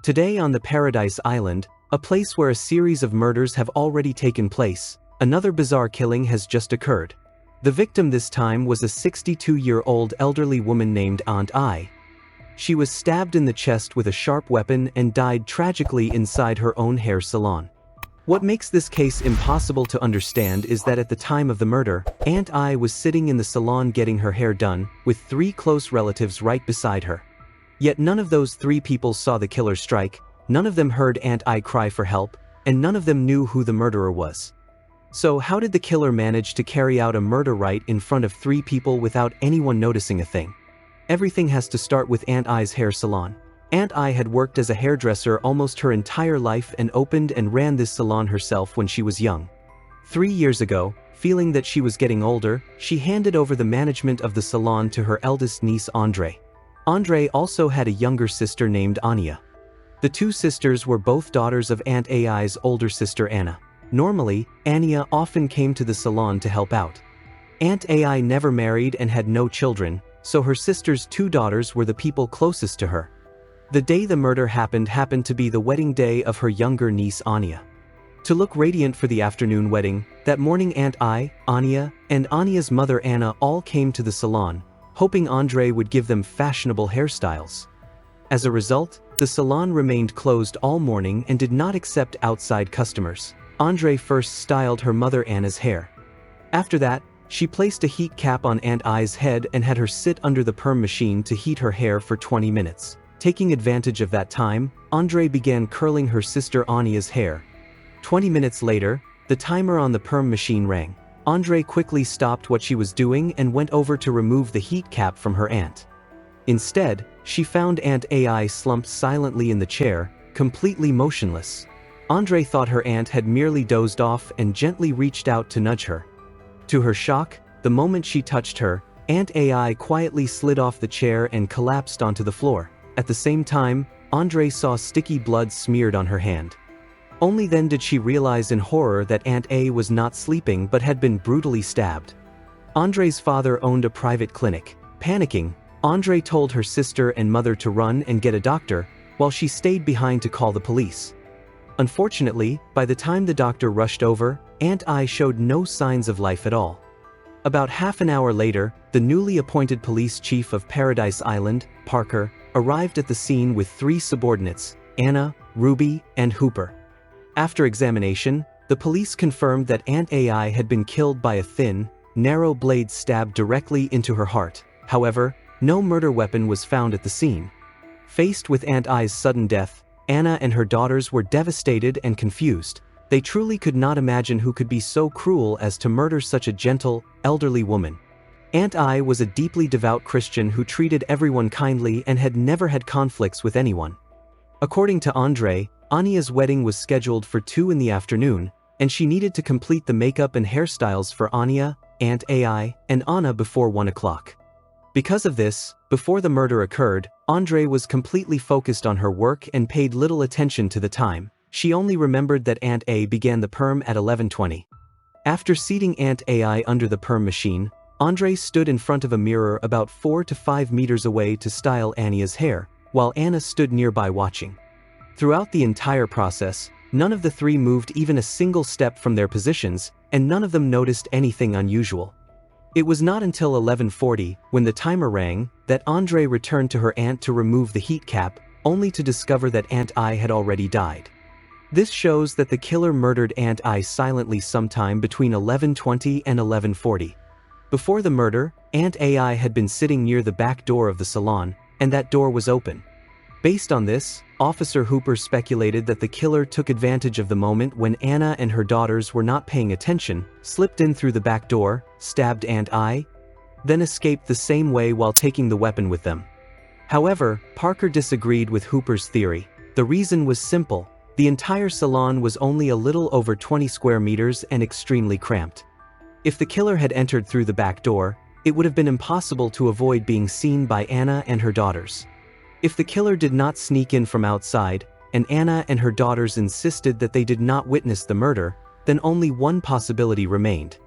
Today on the Paradise Island, a place where a series of murders have already taken place, another bizarre killing has just occurred. The victim this time was a 62-year-old elderly woman named Aunt I. She was stabbed in the chest with a sharp weapon and died tragically inside her own hair salon. What makes this case impossible to understand is that at the time of the murder, Aunt I was sitting in the salon getting her hair done, with 3 close relatives right beside her. Yet none of those 3 people saw the killer strike, none of them heard Aunt I cry for help, and none of them knew who the murderer was. So how did the killer manage to carry out a murder right in front of 3 people without anyone noticing a thing? Everything has to start with Aunt I's hair salon. Aunt I had worked as a hairdresser almost her entire life and opened and ran this salon herself when she was young. 3 years ago, feeling that she was getting older, she handed over the management of the salon to her eldest niece Andre. Andre also had a younger sister named Anya. The 2 sisters were both daughters of Aunt Ai's older sister Anna. Normally, Anya often came to the salon to help out. Aunt Ai never married and had no children, so her sister's 2 daughters were the people closest to her. The day the murder happened to be the wedding day of her younger niece Anya. To look radiant for the afternoon wedding, that morning Aunt I, Anya, and Anya's mother Anna all came to the salon, hoping Andre would give them fashionable hairstyles. As a result, the salon remained closed all morning and did not accept outside customers. Andre first styled her mother Anna's hair. After that, she placed a heat cap on Aunt I's head and had her sit under the perm machine to heat her hair for 20 minutes. Taking advantage of that time, Andre began curling her sister Anya's hair. 20 minutes later, the timer on the perm machine rang. Andre quickly stopped what she was doing and went over to remove the heat cap from her aunt. Instead, she found Aunt Ai slumped silently in the chair, completely motionless. Andre thought her aunt had merely dozed off and gently reached out to nudge her. To her shock, the moment she touched her, Aunt Ai quietly slid off the chair and collapsed onto the floor. At the same time, Andre saw sticky blood smeared on her hand. Only then did she realize in horror that Aunt A was not sleeping but had been brutally stabbed. Andre's father owned a private clinic. Panicking, Andre told her sister and mother to run and get a doctor, while she stayed behind to call the police. Unfortunately, by the time the doctor rushed over, Aunt I showed no signs of life at all. About half an hour later, the newly appointed police chief of Paradise Island, Parker, arrived at the scene with 3 subordinates, Anna, Ruby, and Hooper. After examination, the police confirmed that Aunt Ai had been killed by a thin, narrow blade stabbed directly into her heart. However, no murder weapon was found at the scene. Faced with Aunt Ai's sudden death, Anna and her daughters were devastated and confused. They truly could not imagine who could be so cruel as to murder such a gentle, elderly woman. Aunt I was a deeply devout Christian who treated everyone kindly and had never had conflicts with anyone. According to Andre, Anya's wedding was scheduled for 2 in the afternoon, and she needed to complete the makeup and hairstyles for Anya, Aunt Ai, and Anna before 1 o'clock. Because of this, before the murder occurred, Andre was completely focused on her work and paid little attention to the time. She only remembered that Aunt A began the perm at 11:20. After seating Aunt Ai under the perm machine, Andre stood in front of a mirror about 4 to 5 meters away to style Anya's hair, while Anna stood nearby watching. Throughout the entire process, none of the 3 moved even a single step from their positions, and none of them noticed anything unusual. It was not until 11:40, when the timer rang, that Andre returned to her aunt to remove the heat cap, only to discover that Aunt I had already died. This shows that the killer murdered Aunt I silently sometime between 11:20 and 11:40. Before the murder, Aunt Ai had been sitting near the back door of the salon, and that door was open. Based on this, Officer Hooper speculated that the killer took advantage of the moment when Anna and her daughters were not paying attention, slipped in through the back door, stabbed Aunt I, then escaped the same way while taking the weapon with them. However, Parker disagreed with Hooper's theory. The reason was simple: the entire salon was only a little over 20 square meters and extremely cramped. If the killer had entered through the back door, it would have been impossible to avoid being seen by Anna and her daughters. If the killer did not sneak in from outside, and Anna and her daughters insisted that they did not witness the murder, then only one possibility remained.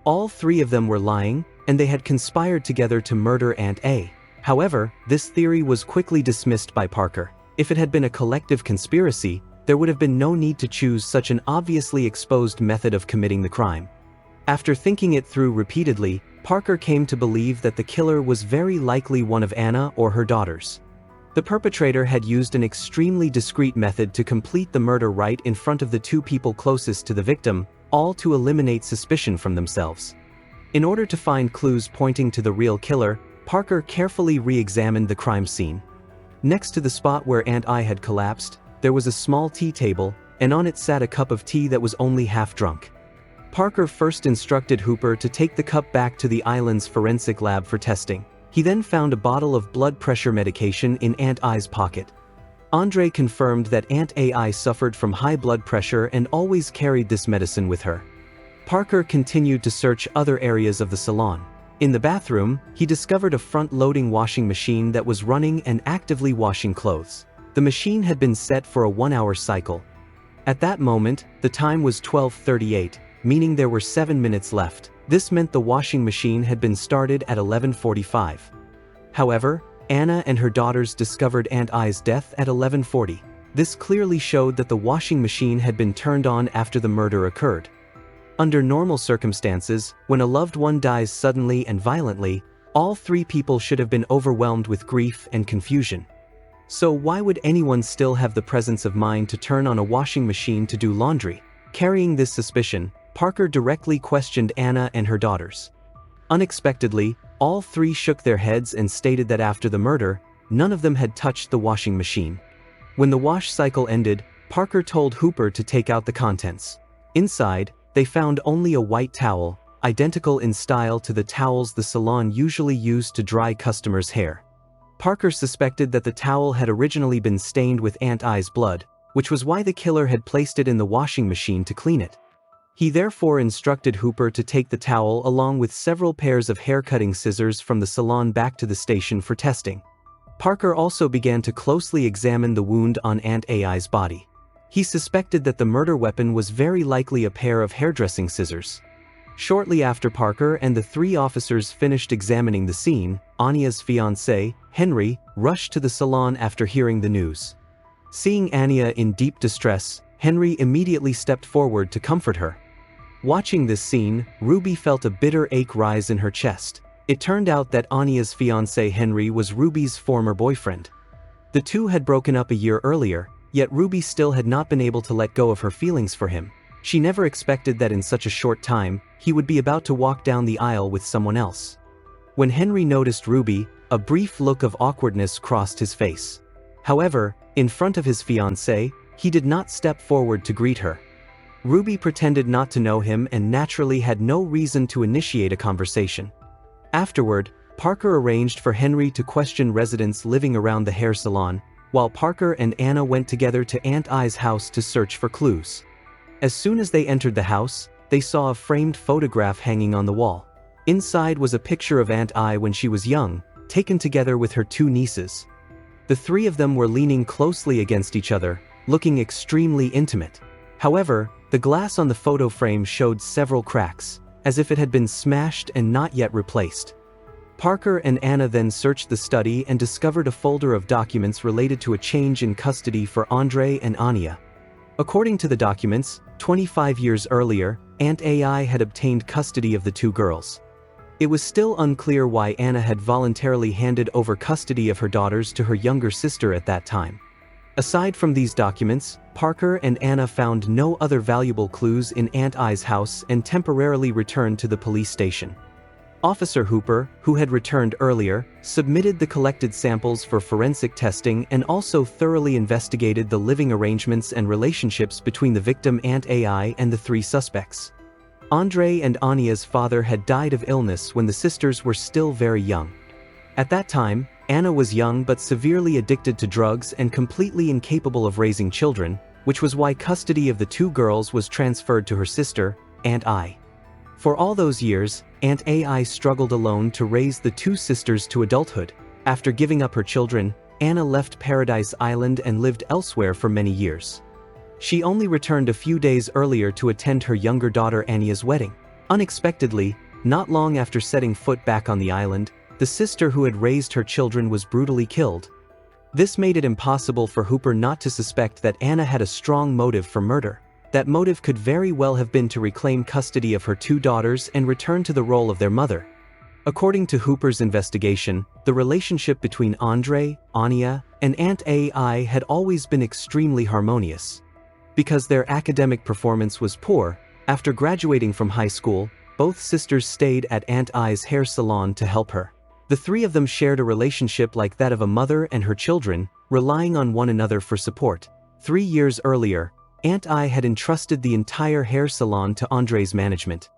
All 3 of them were lying, and they had conspired together to murder Aunt A. However, this theory was quickly dismissed by Parker. If it had been a collective conspiracy, there would have been no need to choose such an obviously exposed method of committing the crime. After thinking it through repeatedly, Parker came to believe that the killer was very likely one of Anna or her daughters. The perpetrator had used an extremely discreet method to complete the murder right in front of the two people closest to the victim, all to eliminate suspicion from themselves. In order to find clues pointing to the real killer, Parker carefully re-examined the crime scene. Next to the spot where Aunt I had collapsed, there was a small tea table, and on it sat a cup of tea that was only half drunk. Parker first instructed Hooper to take the cup back to the island's forensic lab for testing. He then found a bottle of blood pressure medication in Aunt I's pocket. Andre confirmed that Aunt AI suffered from high blood pressure and always carried this medicine with her. Parker continued to search other areas of the salon. In the bathroom, he discovered a front-loading washing machine that was running and actively washing clothes. The machine had been set for a 1-hour cycle. At that moment, the time was 12:38, meaning there were 7 minutes left. This meant the washing machine had been started at 11:45. However, Anna and her daughters discovered Aunt I's death at 11:40. This clearly showed that the washing machine had been turned on after the murder occurred. Under normal circumstances, when a loved one dies suddenly and violently, all three people should have been overwhelmed with grief and confusion. So why would anyone still have the presence of mind to turn on a washing machine to do laundry? Carrying this suspicion, Parker directly questioned Anna and her daughters. Unexpectedly, all three shook their heads and stated that after the murder, none of them had touched the washing machine. When the wash cycle ended, Parker told Hooper to take out the contents. Inside, they found only a white towel, identical in style to the towels the salon usually used to dry customers' hair. Parker suspected that the towel had originally been stained with Aunt I's blood, which was why the killer had placed it in the washing machine to clean it. He therefore instructed Hooper to take the towel along with several pairs of hair-cutting scissors from the salon back to the station for testing. Parker also began to closely examine the wound on Aunt AI's body. He suspected that the murder weapon was very likely a pair of hairdressing scissors. Shortly after Parker and the three officers finished examining the scene, Anya's fiancé, Henry, rushed to the salon after hearing the news. Seeing Anya in deep distress, Henry immediately stepped forward to comfort her. Watching this scene, Ruby felt a bitter ache rise in her chest. It turned out that Anya's fiancé Henry was Ruby's former boyfriend. The two had broken up a year earlier, yet Ruby still had not been able to let go of her feelings for him. She never expected that in such a short time, he would be about to walk down the aisle with someone else. When Henry noticed Ruby, a brief look of awkwardness crossed his face. However, in front of his fiancée, he did not step forward to greet her. Ruby pretended not to know him and naturally had no reason to initiate a conversation. Afterward, Parker arranged for Henry to question residents living around the hair salon, while Parker and Anna went together to Aunt I's house to search for clues. As soon as they entered the house, they saw a framed photograph hanging on the wall. Inside was a picture of Aunt I when she was young, taken together with her two nieces. The three of them were leaning closely against each other, looking extremely intimate. However, the glass on the photo frame showed several cracks, as if it had been smashed and not yet replaced. Parker and Anna then searched the study and discovered a folder of documents related to a change in custody for Andre and Anya. According to the documents, 25 years earlier, Aunt AI had obtained custody of the two girls. It was still unclear why Anna had voluntarily handed over custody of her daughters to her younger sister at that time. Aside from these documents, Parker and Anna found no other valuable clues in Aunt I's house and temporarily returned to the police station. Officer Hooper, who had returned earlier, submitted the collected samples for forensic testing and also thoroughly investigated the living arrangements and relationships between the victim Aunt AI and the three suspects. Andre and Anya's father had died of illness when the sisters were still very young. At that time, Anna was young but severely addicted to drugs and completely incapable of raising children, which was why custody of the two girls was transferred to her sister, Aunt I. For all those years, Aunt AI struggled alone to raise the two sisters to adulthood. After giving up her children, Anna left Paradise Island and lived elsewhere for many years. She only returned a few days earlier to attend her younger daughter Anya's wedding. Unexpectedly, not long after setting foot back on the island, the sister who had raised her children was brutally killed. This made it impossible for Hooper not to suspect that Anna had a strong motive for murder. That motive could very well have been to reclaim custody of her two daughters and return to the role of their mother. According to Hooper's investigation, the relationship between Andre, Anya, and Aunt AI had always been extremely harmonious. Because their academic performance was poor, after graduating from high school, both sisters stayed at Aunt I's hair salon to help her. The three of them shared a relationship like that of a mother and her children, relying on one another for support. 3 years earlier, Aunt I had entrusted the entire hair salon to Andre's management.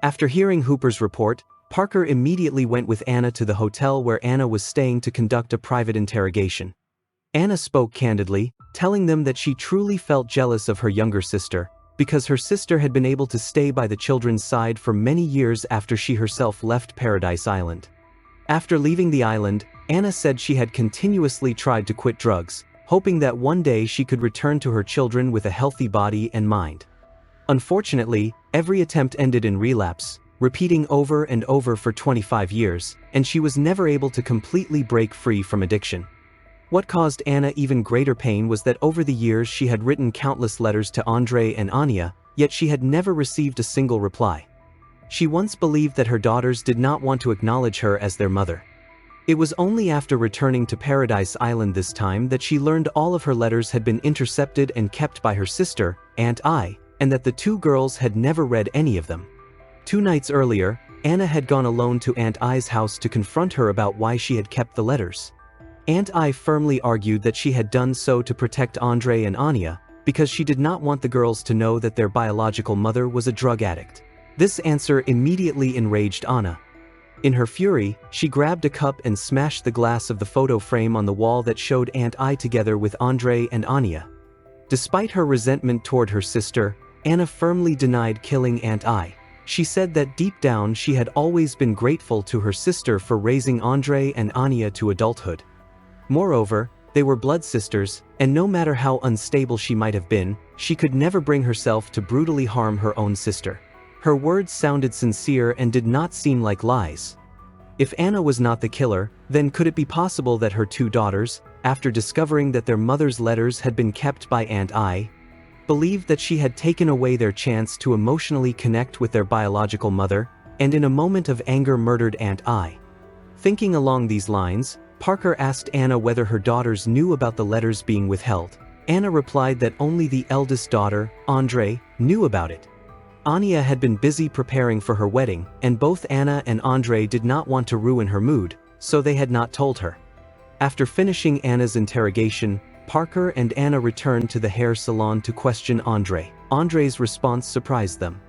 After hearing Hooper's report, Parker immediately went with Anna to the hotel where Anna was staying to conduct a private interrogation. Anna spoke candidly, telling them that she truly felt jealous of her younger sister, because her sister had been able to stay by the children's side for many years after she herself left Paradise Island. After leaving the island, Anna said she had continuously tried to quit drugs, hoping that one day she could return to her children with a healthy body and mind. Unfortunately, every attempt ended in relapse, repeating over and over for 25 years, and she was never able to completely break free from addiction. What caused Anna even greater pain was that over the years she had written countless letters to Andre and Anya, yet she had never received a single reply. She once believed that her daughters did not want to acknowledge her as their mother. It was only after returning to Paradise Island this time that she learned all of her letters had been intercepted and kept by her sister, Aunt I, and that the two girls had never read any of them. 2 nights earlier, Anna had gone alone to Aunt I's house to confront her about why she had kept the letters. Aunt I firmly argued that she had done so to protect Andre and Anya, because she did not want the girls to know that their biological mother was a drug addict. This answer immediately enraged Anna. In her fury, she grabbed a cup and smashed the glass of the photo frame on the wall that showed Aunt I together with Andre and Anya. Despite her resentment toward her sister, Anna firmly denied killing Aunt I. She said that deep down she had always been grateful to her sister for raising Andre and Anya to adulthood. Moreover, they were blood sisters, and no matter how unstable she might have been, she could never bring herself to brutally harm her own sister. Her words sounded sincere and did not seem like lies. If Anna was not the killer, then could it be possible that her two daughters, after discovering that their mother's letters had been kept by Aunt I, believed that she had taken away their chance to emotionally connect with their biological mother, and in a moment of anger murdered Aunt I? Thinking along these lines, Parker asked Anna whether her daughters knew about the letters being withheld. Anna replied that only the eldest daughter, Andre, knew about it. Anya had been busy preparing for her wedding, and both Anna and Andre did not want to ruin her mood, so they had not told her. After finishing Anna's interrogation, Parker and Anna returned to the hair salon to question Andre. Andre's response surprised them.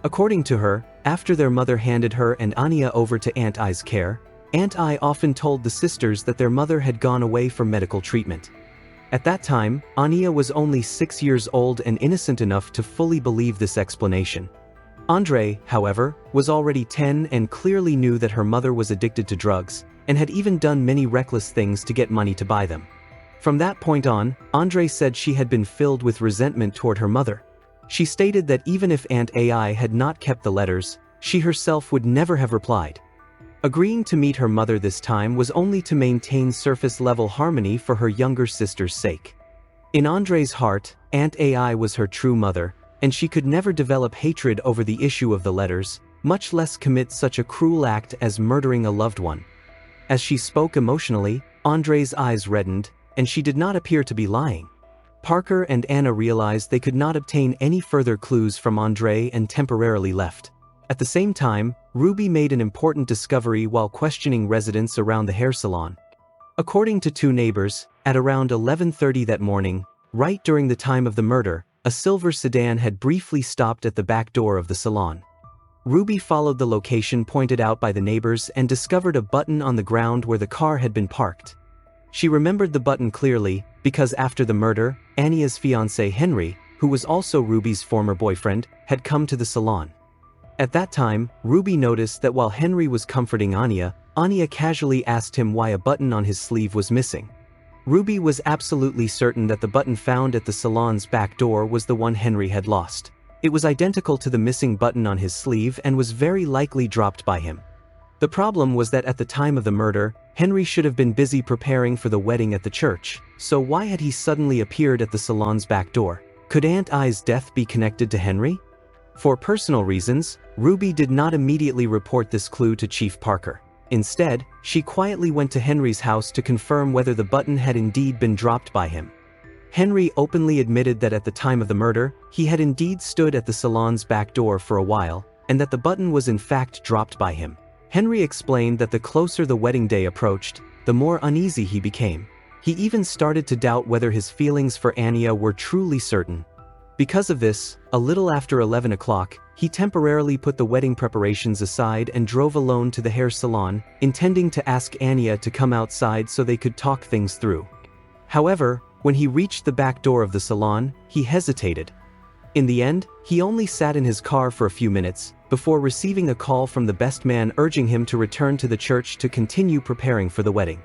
According to her, after their mother handed her and Anya over to Aunt I's care, Aunt I often told the sisters that their mother had gone away for medical treatment. At that time, Anya was only 6 years old and innocent enough to fully believe this explanation. Andre, however, was already 10 and clearly knew that her mother was addicted to drugs, and had even done many reckless things to get money to buy them. From that point on, Andre said she had been filled with resentment toward her mother. She stated that even if Aunt AI had not kept the letters, she herself would never have replied. Agreeing to meet her mother this time was only to maintain surface-level harmony for her younger sister's sake. In Andre's heart, Aunt AI was her true mother, and she could never develop hatred over the issue of the letters, much less commit such a cruel act as murdering a loved one. As she spoke emotionally, Andre's eyes reddened, and she did not appear to be lying. Parker and Anna realized they could not obtain any further clues from Andre and temporarily left. At the same time, Ruby made an important discovery while questioning residents around the hair salon. According to 2 neighbors, at around 11:30 that morning, right during the time of the murder, a silver sedan had briefly stopped at the back door of the salon. Ruby followed the location pointed out by the neighbors and discovered a button on the ground where the car had been parked. She remembered the button clearly, because after the murder, Anya's fiancé Henry, who was also Ruby's former boyfriend, had come to the salon. At that time, Ruby noticed that while Henry was comforting Anya casually asked him why a button on his sleeve was missing. Ruby was absolutely certain that the button found at the salon's back door was the one Henry had lost. It was identical to the missing button on his sleeve and was very likely dropped by him. The problem was that at the time of the murder, Henry should have been busy preparing for the wedding at the church, so why had he suddenly appeared at the salon's back door? Could Aunt I's death be connected to Henry? For personal reasons, Ruby did not immediately report this clue to Chief Parker. Instead, she quietly went to Henry's house to confirm whether the button had indeed been dropped by him. Henry openly admitted that at the time of the murder, he had indeed stood at the salon's back door for a while, and that the button was in fact dropped by him. Henry explained that the closer the wedding day approached, the more uneasy he became. He even started to doubt whether his feelings for Anya were truly certain. Because of this, a little after 11 o'clock, he temporarily put the wedding preparations aside and drove alone to the hair salon, intending to ask Anya to come outside so they could talk things through. However, when he reached the back door of the salon, he hesitated. In the end, he only sat in his car for a few minutes, before receiving a call from the best man urging him to return to the church to continue preparing for the wedding.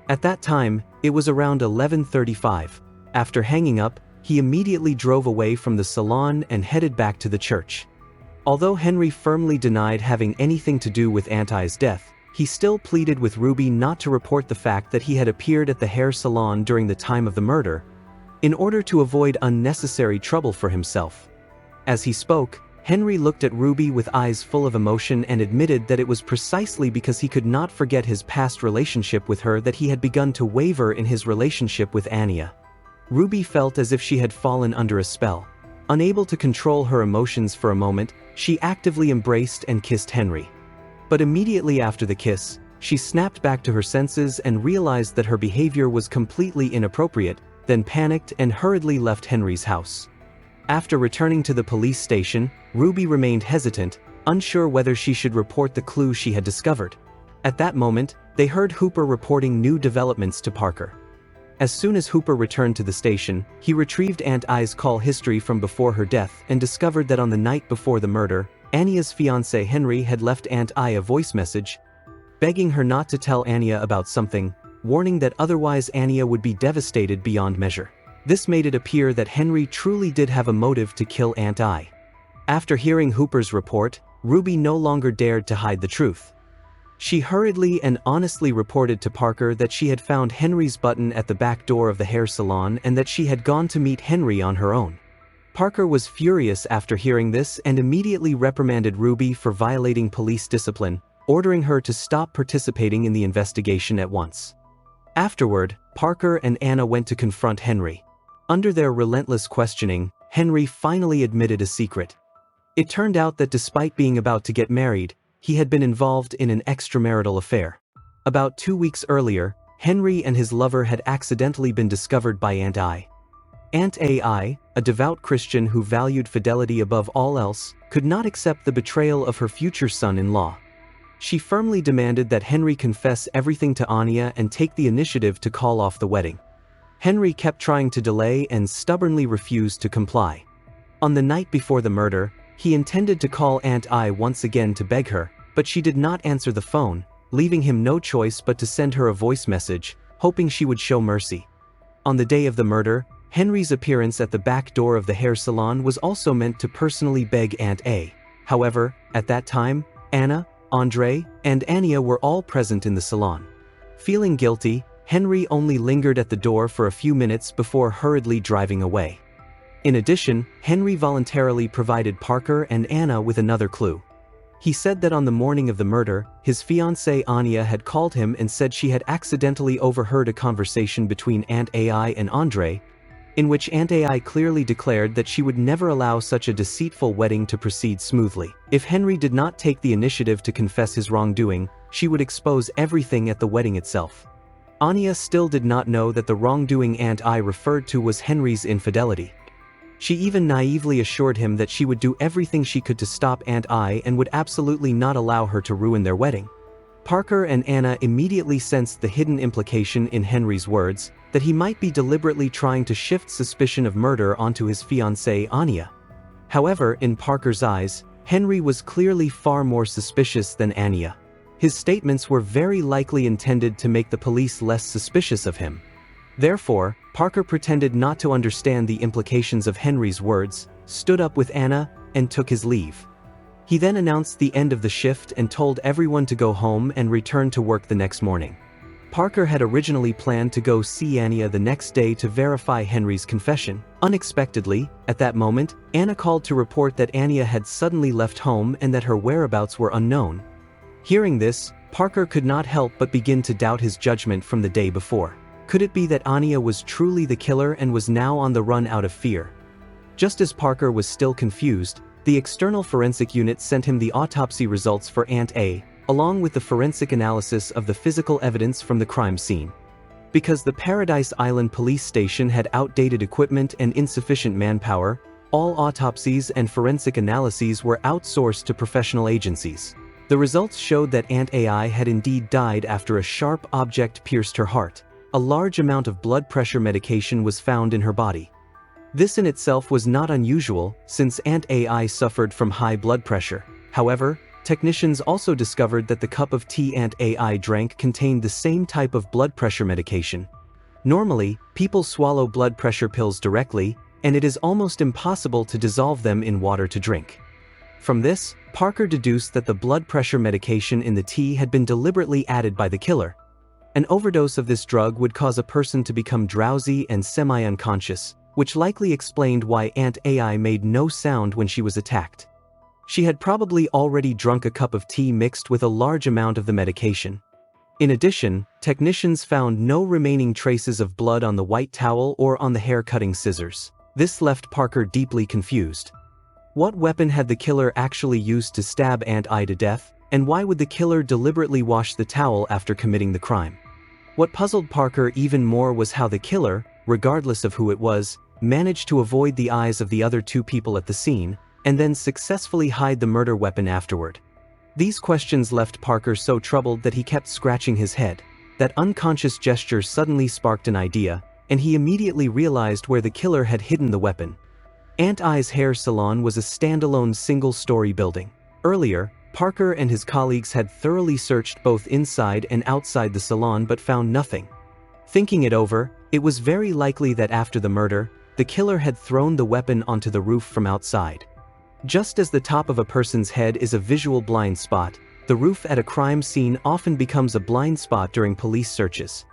At that time, it was around 11:35. After hanging up, he immediately drove away from the salon and headed back to the church. Although Henry firmly denied having anything to do with Aunt I's death, he still pleaded with Ruby not to report the fact that he had appeared at the hair salon during the time of the murder, in order to avoid unnecessary trouble for himself. As he spoke, Henry looked at Ruby with eyes full of emotion and admitted that it was precisely because he could not forget his past relationship with her that he had begun to waver in his relationship with Anya. Ruby felt as if she had fallen under a spell. Unable to control her emotions for a moment, she actively embraced and kissed Henry. But immediately after the kiss, she snapped back to her senses and realized that her behavior was completely inappropriate, then panicked and hurriedly left Henry's house. After returning to the police station, Ruby remained hesitant, unsure whether she should report the clue she had discovered. At that moment, they heard Hooper reporting new developments to Parker. As soon as Hooper returned to the station, he retrieved Aunt I's call history from before her death and discovered that on the night before the murder, Anya's fiancé Henry had left Aunt I a voice message, begging her not to tell Anya about something, warning that otherwise Anya would be devastated beyond measure. This made it appear that Henry truly did have a motive to kill Aunt I. After hearing Hooper's report, Ruby no longer dared to hide the truth. She hurriedly and honestly reported to Parker that she had found Henry's button at the back door of the hair salon and that she had gone to meet Henry on her own. Parker was furious after hearing this and immediately reprimanded Ruby for violating police discipline, ordering her to stop participating in the investigation at once. Afterward, Parker and Anna went to confront Henry. Under their relentless questioning, Henry finally admitted a secret. It turned out that despite being about to get married, he had been involved in an extramarital affair. About 2 weeks earlier, Henry and his lover had accidentally been discovered by Aunt I. Aunt AI, a devout Christian who valued fidelity above all else, could not accept the betrayal of her future son-in-law. She firmly demanded that Henry confess everything to Anya and take the initiative to call off the wedding. Henry kept trying to delay and stubbornly refused to comply. On the night before the murder, he intended to call Aunt I once again to beg her, but she did not answer the phone, leaving him no choice but to send her a voice message, hoping she would show mercy. On the day of the murder, Henry's appearance at the back door of the hair salon was also meant to personally beg Aunt A. However, at that time, Anna, Andre, and Anya were all present in the salon. Feeling guilty, Henry only lingered at the door for a few minutes before hurriedly driving away. In addition, Henry voluntarily provided Parker and Anna with another clue. He said that on the morning of the murder, his fiancée Anya had called him and said she had accidentally overheard a conversation between Aunt AI and Andre, in which Aunt AI clearly declared that she would never allow such a deceitful wedding to proceed smoothly. If Henry did not take the initiative to confess his wrongdoing, she would expose everything at the wedding itself. Anya still did not know that the wrongdoing Aunt I referred to was Henry's infidelity. She even naively assured him that she would do everything she could to stop Aunt I and would absolutely not allow her to ruin their wedding. Parker and Anna immediately sensed the hidden implication in Henry's words, that he might be deliberately trying to shift suspicion of murder onto his fiancée Anya. However, in Parker's eyes, Henry was clearly far more suspicious than Anya. His statements were very likely intended to make the police less suspicious of him. Therefore, Parker pretended not to understand the implications of Henry's words, stood up with Anna, and took his leave. He then announced the end of the shift and told everyone to go home and return to work the next morning. Parker had originally planned to go see Anya the next day to verify Henry's confession. Unexpectedly, at that moment, Anna called to report that Anya had suddenly left home and that her whereabouts were unknown. Hearing this, Parker could not help but begin to doubt his judgment from the day before. Could it be that Anya was truly the killer and was now on the run out of fear? Just as Parker was still confused, the external forensic unit sent him the autopsy results for Aunt A, along with the forensic analysis of the physical evidence from the crime scene. Because the Paradise Island police station had outdated equipment and insufficient manpower, all autopsies and forensic analyses were outsourced to professional agencies. The results showed that Aunt AI had indeed died after a sharp object pierced her heart. A large amount of blood pressure medication was found in her body. This in itself was not unusual, since Aunt AI suffered from high blood pressure. However, technicians also discovered that the cup of tea Aunt AI drank contained the same type of blood pressure medication. Normally, people swallow blood pressure pills directly, and it is almost impossible to dissolve them in water to drink. From this, Parker deduced that the blood pressure medication in the tea had been deliberately added by the killer. An overdose of this drug would cause a person to become drowsy and semi-unconscious, which likely explained why Aunt AI made no sound when she was attacked. She had probably already drunk a cup of tea mixed with a large amount of the medication. In addition, technicians found no remaining traces of blood on the white towel or on the hair-cutting scissors. This left Parker deeply confused. What weapon had the killer actually used to stab Aunt I to death, and why would the killer deliberately wash the towel after committing the crime? What puzzled Parker even more was how the killer, regardless of who it was, managed to avoid the eyes of the other two people at the scene, and then successfully hide the murder weapon afterward. These questions left Parker so troubled that he kept scratching his head. That unconscious gesture suddenly sparked an idea, and he immediately realized where the killer had hidden the weapon. Aunt I's hair salon was a standalone single-story building. Earlier, Parker and his colleagues had thoroughly searched both inside and outside the salon but found nothing. Thinking it over, it was very likely that after the murder, the killer had thrown the weapon onto the roof from outside. Just as the top of a person's head is a visual blind spot, the roof at a crime scene often becomes a blind spot during police searches.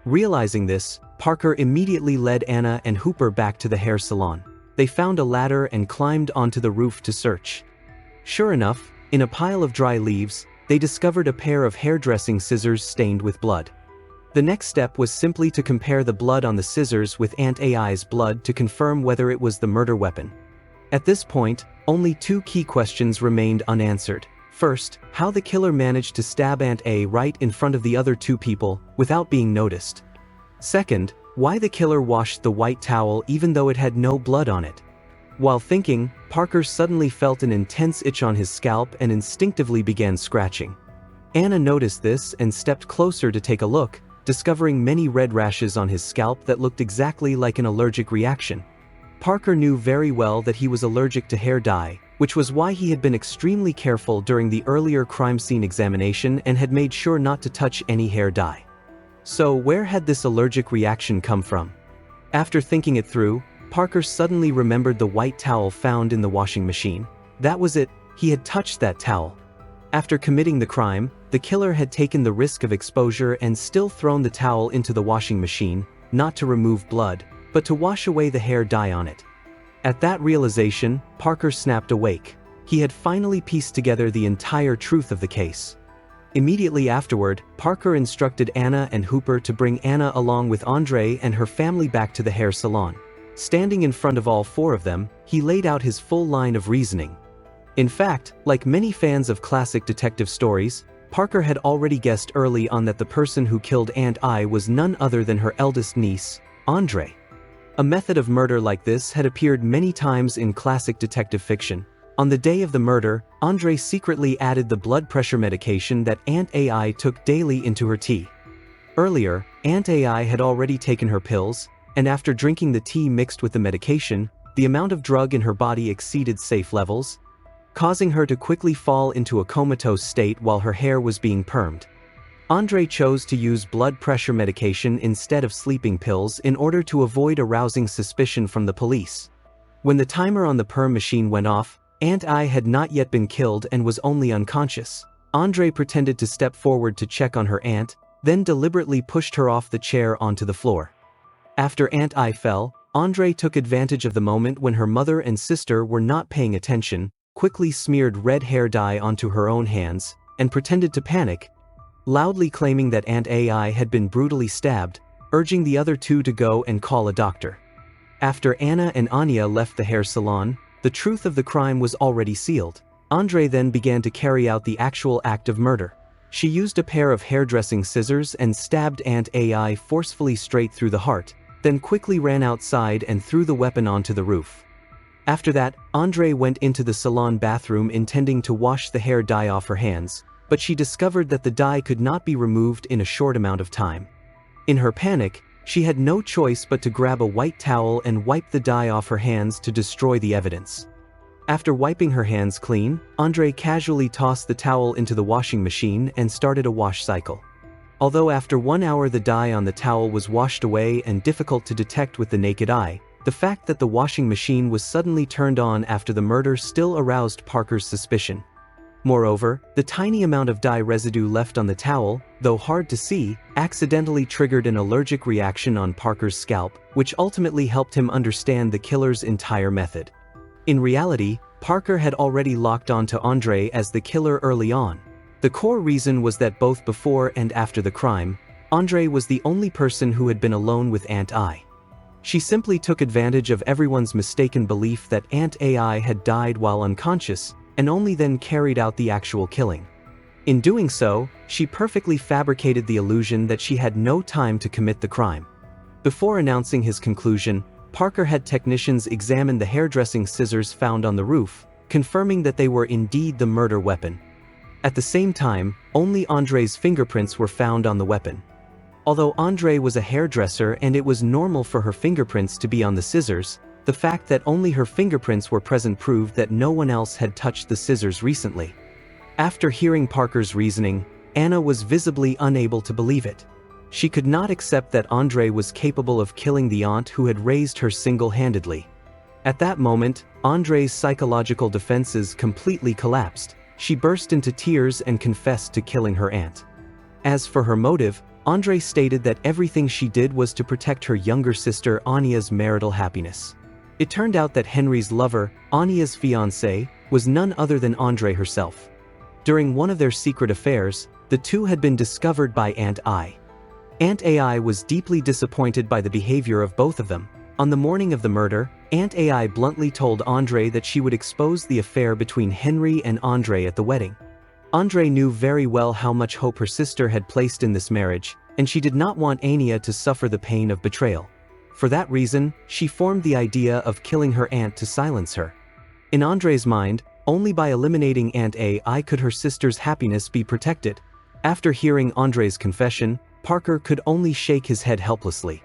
Realizing this, Parker immediately led Anna and Hooper back to the hair salon. They found a ladder and climbed onto the roof to search. Sure enough, in a pile of dry leaves, they discovered a pair of hairdressing scissors stained with blood. The next step was simply to compare the blood on the scissors with Aunt AI's blood to confirm whether it was the murder weapon. At this point, only two key questions remained unanswered. First, how the killer managed to stab Aunt A right in front of the other two people, without being noticed. Second, why the killer washed the white towel even though it had no blood on it. While thinking, Parker suddenly felt an intense itch on his scalp and instinctively began scratching. Anna noticed this and stepped closer to take a look, discovering many red rashes on his scalp that looked exactly like an allergic reaction. Parker knew very well that he was allergic to hair dye, which was why he had been extremely careful during the earlier crime scene examination and had made sure not to touch any hair dye. So where had this allergic reaction come from? After thinking it through, Parker suddenly remembered the white towel found in the washing machine. That was it, he had touched that towel. After committing the crime, the killer had taken the risk of exposure and still thrown the towel into the washing machine, not to remove blood, but to wash away the hair dye on it. At that realization, Parker snapped awake. He had finally pieced together the entire truth of the case. Immediately afterward, Parker instructed Anna and Hooper to bring Anna along with Andre and her family back to the hair salon. Standing in front of all four of them, he laid out his full line of reasoning. In fact, like many fans of classic detective stories, Parker had already guessed early on that the person who killed Aunt I was none other than her eldest niece, Andre. A method of murder like this had appeared many times in classic detective fiction. On the day of the murder, Andre secretly added the blood pressure medication that Aunt AI took daily into her tea. Earlier, Aunt AI had already taken her pills, and after drinking the tea mixed with the medication, the amount of drug in her body exceeded safe levels, causing her to quickly fall into a comatose state while her hair was being permed. Andre chose to use blood pressure medication instead of sleeping pills in order to avoid arousing suspicion from the police. When the timer on the perm machine went off, Aunt I had not yet been killed and was only unconscious. Andre pretended to step forward to check on her aunt, then deliberately pushed her off the chair onto the floor. After Aunt I fell, Andre took advantage of the moment when her mother and sister were not paying attention, quickly smeared red hair dye onto her own hands, and pretended to panic, loudly claiming that Aunt AI had been brutally stabbed, urging the other two to go and call a doctor. After Anna and Anya left the hair salon, the truth of the crime was already sealed. Andre then began to carry out the actual act of murder. She used a pair of hairdressing scissors and stabbed Aunt AI forcefully straight through the heart, then quickly ran outside and threw the weapon onto the roof. After that, Andre went into the salon bathroom intending to wash the hair dye off her hands, but she discovered that the dye could not be removed in a short amount of time. In her panic, she had no choice but to grab a white towel and wipe the dye off her hands to destroy the evidence. After wiping her hands clean, Andre casually tossed the towel into the washing machine and started a wash cycle. Although after 1 hour the dye on the towel was washed away and difficult to detect with the naked eye, the fact that the washing machine was suddenly turned on after the murder still aroused Parker's suspicion. Moreover, the tiny amount of dye residue left on the towel, though hard to see, accidentally triggered an allergic reaction on Parker's scalp, which ultimately helped him understand the killer's entire method. In reality, Parker had already locked onto Andre as the killer early on. The core reason was that both before and after the crime, Andre was the only person who had been alone with Aunt I. She simply took advantage of everyone's mistaken belief that Aunt AI had died while unconscious, and only then carried out the actual killing. In doing so, she perfectly fabricated the illusion that she had no time to commit the crime. Before announcing his conclusion, Parker had technicians examine the hairdressing scissors found on the roof, confirming that they were indeed the murder weapon. At the same time, only Andre's fingerprints were found on the weapon. Although Andre was a hairdresser and it was normal for her fingerprints to be on the scissors, the fact that only her fingerprints were present proved that no one else had touched the scissors recently. After hearing Parker's reasoning, Anna was visibly unable to believe it. She could not accept that Andre was capable of killing the aunt who had raised her single-handedly. At that moment, Andre's psychological defenses completely collapsed. She burst into tears and confessed to killing her aunt. As for her motive, Andre stated that everything she did was to protect her younger sister Anya's marital happiness. It turned out that Henry's lover, Anya's fiancée, was none other than Andre herself. During one of their secret affairs, the two had been discovered by Aunt I. Aunt AI was deeply disappointed by the behavior of both of them. On the morning of the murder, Aunt AI bluntly told Andre that she would expose the affair between Henry and Andre at the wedding. Andre knew very well how much hope her sister had placed in this marriage, and she did not want Anya to suffer the pain of betrayal. For that reason, she formed the idea of killing her aunt to silence her. In Andre's mind, only by eliminating Aunt AI could her sister's happiness be protected. After hearing Andre's confession, Parker could only shake his head helplessly.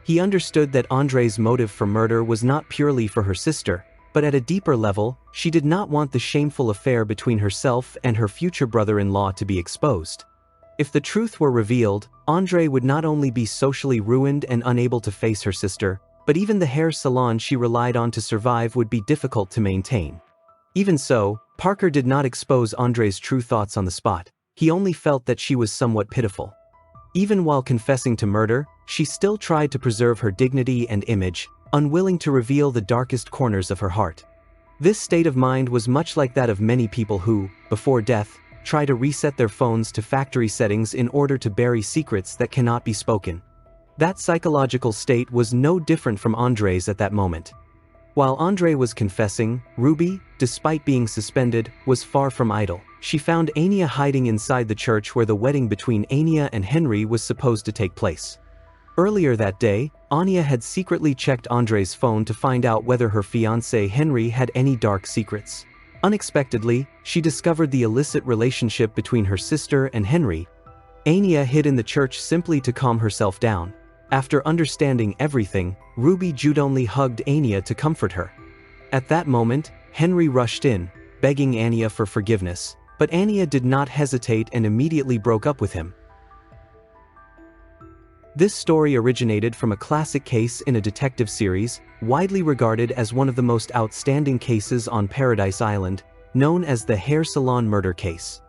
He understood that Andre's motive for murder was not purely for her sister, but at a deeper level, she did not want the shameful affair between herself and her future brother-in-law to be exposed. If the truth were revealed, Andre would not only be socially ruined and unable to face her sister, but even the hair salon she relied on to survive would be difficult to maintain. Even so, Parker did not expose Andre's true thoughts on the spot. He only felt that she was somewhat pitiful. Even while confessing to murder, she still tried to preserve her dignity and image, unwilling to reveal the darkest corners of her heart. This state of mind was much like that of many people who, before death, try to reset their phones to factory settings in order to bury secrets that cannot be spoken. That psychological state was no different from Andre's at that moment. While Andre was confessing, Ruby, despite being suspended, was far from idle. She found Anya hiding inside the church where the wedding between Anya and Henry was supposed to take place. Earlier that day, Anya had secretly checked Andre's phone to find out whether her fiancé Henry had any dark secrets. Unexpectedly, she discovered the illicit relationship between her sister and Henry. Anya hid in the church simply to calm herself down. After understanding everything, Ruby genuinely hugged Anya to comfort her. At that moment, Henry rushed in, begging Anya for forgiveness, but Anya did not hesitate and immediately broke up with him. This story originated from a classic case in a detective series, widely regarded as one of the most outstanding cases on Paradise Island, known as the hair salon murder case.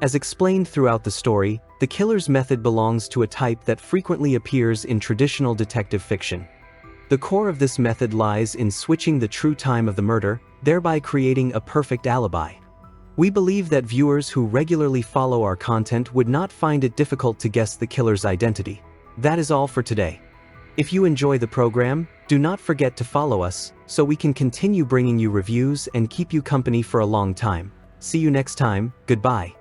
As explained throughout the story, the killer's method belongs to a type that frequently appears in traditional detective fiction. The core of this method lies in switching the true time of the murder, thereby creating a perfect alibi. We believe that viewers who regularly follow our content would not find it difficult to guess the killer's identity. That is all for today. If you enjoy the program, do not forget to follow us, so we can continue bringing you reviews and keep you company for a long time. See you next time, goodbye.